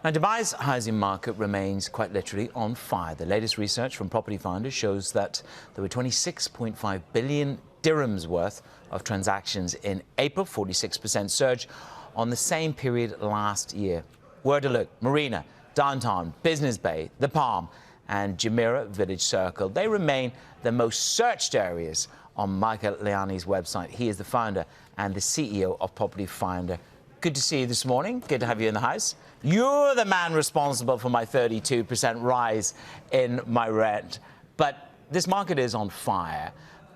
Now, Dubai's housing market remains quite literally on fire. The latest research from Property Finder shows that there were 26.5 billion dirhams worth of transactions in April, 46% surge on the same period last year. Where to look? Marina, Downtown, Business Bay, The Palm and Jumeirah Village Circle. They remain the most searched areas on Michael Lahyani's website. He is the founder and the CEO of Property Finder. Good to see you this morning. Good to have you in the house. You're the man responsible for my 32% rise in my rent. But this market is on fire.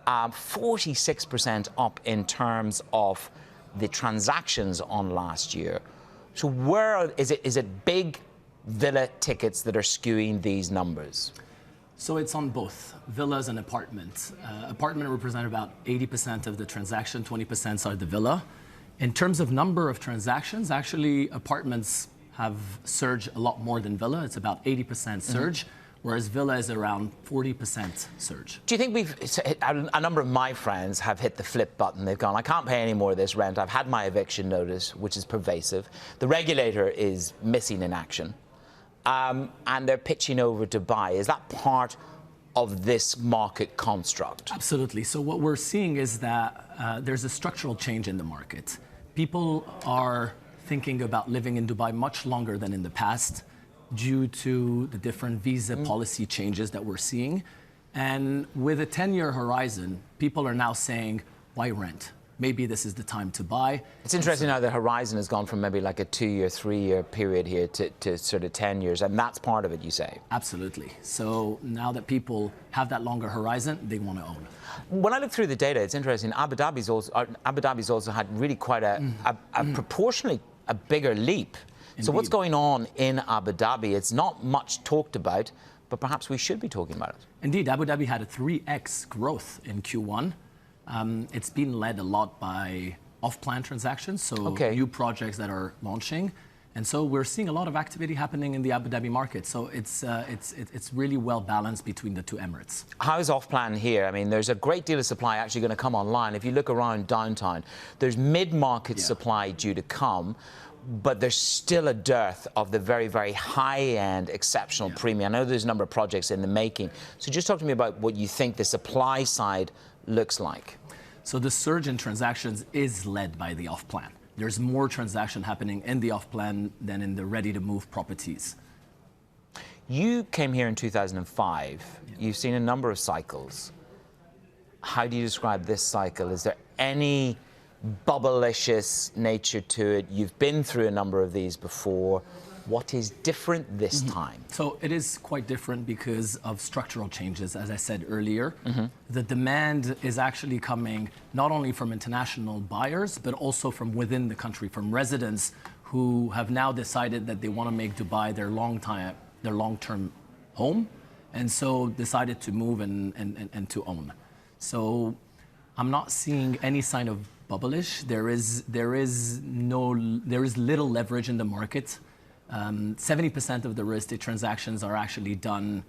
46% up in terms of the transactions on last year. So where is it big villa tickets that are skewing these numbers? So it's on both villas and apartments. Apartment represent about 80% of the transaction, 20% are the villa. In terms of number of transactions, actually apartments have surged a lot more than villa. It's about 80% surge, whereas villa is around 40% surge. Do you think a number of my friends have hit the flip button? They've gone, I can't pay any more of this rent. I've had my eviction notice, which is pervasive. The regulator is missing in action. And they're pitching over to buy. Is that part of this market construct? Absolutely. So what we're seeing is that there's a structural change in the market. People are thinking about living in Dubai much longer than in the past due to the different visa policy changes that we're seeing. And with a 10-year horizon, people are now saying, why rent? Maybe this is the time to buy. It's interesting how the horizon has gone from maybe like a 2-year, 3-year period here to sort of 10 years, and that's part of it, you say? Absolutely. So now that people have that longer horizon, they want to own. When I look through the data, it's interesting. Abu Dhabi's also had really quite a proportionally a bigger leap. Indeed. So what's going on in Abu Dhabi? It's not much talked about, but perhaps we should be talking about it. Indeed, Abu Dhabi had a 3x growth in Q1. It's been led a lot by off-plan transactions, so new projects that are launching. And so we're seeing a lot of activity happening in the Abu Dhabi market. So it's really well balanced between the two Emirates. How's off-plan here? I mean, there's a great deal of supply actually going to come online. If you look around downtown, there's mid-market supply due to come, but there's still a dearth of the very, very high-end, exceptional premium. I know there's a number of projects in the making. So just talk to me about what you think the supply side looks like. So the surge in transactions is led by the off-plan. There's more transaction happening in the off-plan than in the ready-to-move properties. You came here in 2005. You've seen a number of cycles. How do you describe this cycle? Is there any bubblicious nature to it? You've been through a number of these before. What is different this time? So it is quite different because of structural changes, as I said earlier. The demand is actually coming not only from international buyers, but also from within the country, from residents who have now decided that they want to make Dubai their long-term home, and so decided to move and to own. So I'm not seeing any sign of bubblish. There is little leverage in the market. 70% of the real estate transactions are actually done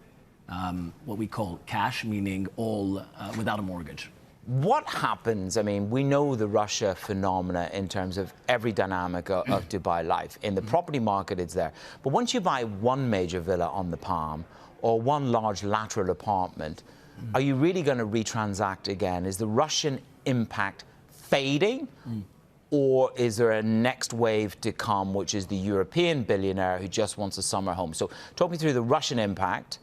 what we call cash, meaning all without a mortgage. What happens? I mean, we know the Russia phenomena in terms of every dynamic of Dubai life. In the property market, it's there. But once you buy one major villa on the Palm or one large lateral apartment, are you really going to retransact again? Is the Russian impact fading? Or is there a next wave to come, which is the European billionaire who just wants a summer home? So talk me through the Russian impact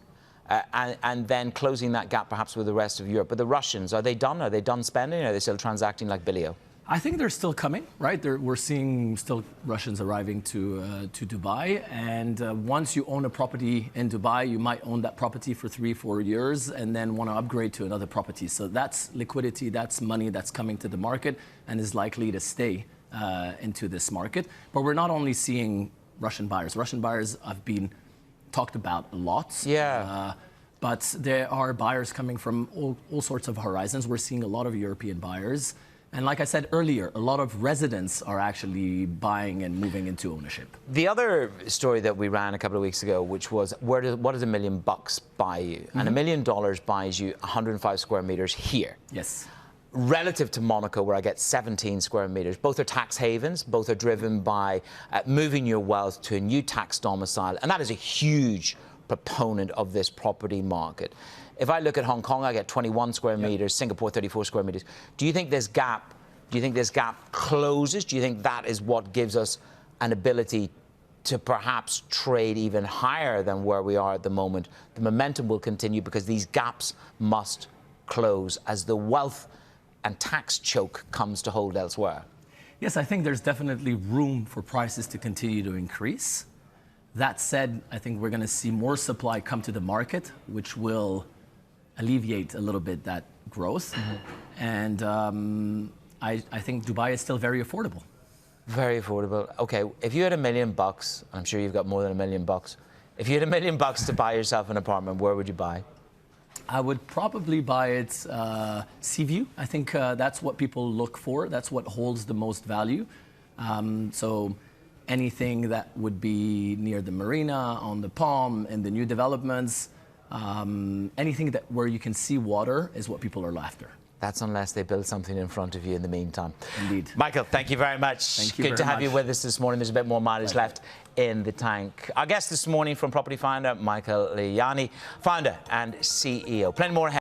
and then closing that gap perhaps with the rest of Europe. But the Russians, are they done? Are they done spending? Or are they still transacting like Billio? I think they're still coming, right? We're seeing still Russians arriving to Dubai. And once you own a property in Dubai, you might own that property for 3-4 years and then want to upgrade to another property. So that's liquidity, that's money that's coming to the market and is likely to stay into this market. But we're not only seeing Russian buyers. Russian buyers have been talked about a lot. But there are buyers coming from all sorts of horizons. We're seeing a lot of European buyers. And like I said earlier, a lot of residents are actually buying and moving into ownership. The other story that we ran a couple of weeks ago, which was what does $1 million buy you? And $1 million buys you 105 square meters here. Yes. relative to Monaco, where I get 17 square meters. Both are tax havens. Both are driven by moving your wealth to a new tax domicile. And that is a huge proponent of this property market. If I look at Hong Kong, I get 21 square meters, Singapore 34 square meters. Do you think this gap closes? Do you think that is what gives us an ability to perhaps trade even higher than where we are at the moment? The momentum will continue because these gaps must close as the wealth and tax choke comes to hold elsewhere. Yes, I think there's definitely room for prices to continue to increase. That said, I think we're going to see more supply come to the market, which will alleviate a little bit that growth. And I think Dubai is still very affordable. Very affordable. Okay, if you had $1 million, I'm sure you've got more than $1 million. If you had $1 million to buy yourself an apartment, where would you buy? I would probably buy it sea view. I think that's what people look for. That's what holds the most value. So anything that would be near the marina, on the Palm, in the new developments, anything where you can see water is what people are after. That's unless they build something in front of you in the meantime. Indeed. Michael, thank you very much. Thank you Good to have much. you with us this morning. There's a bit more mileage left in the tank. Our guest this morning from Property Finder, Michael Lahyani, founder and CEO. Plenty more ahead.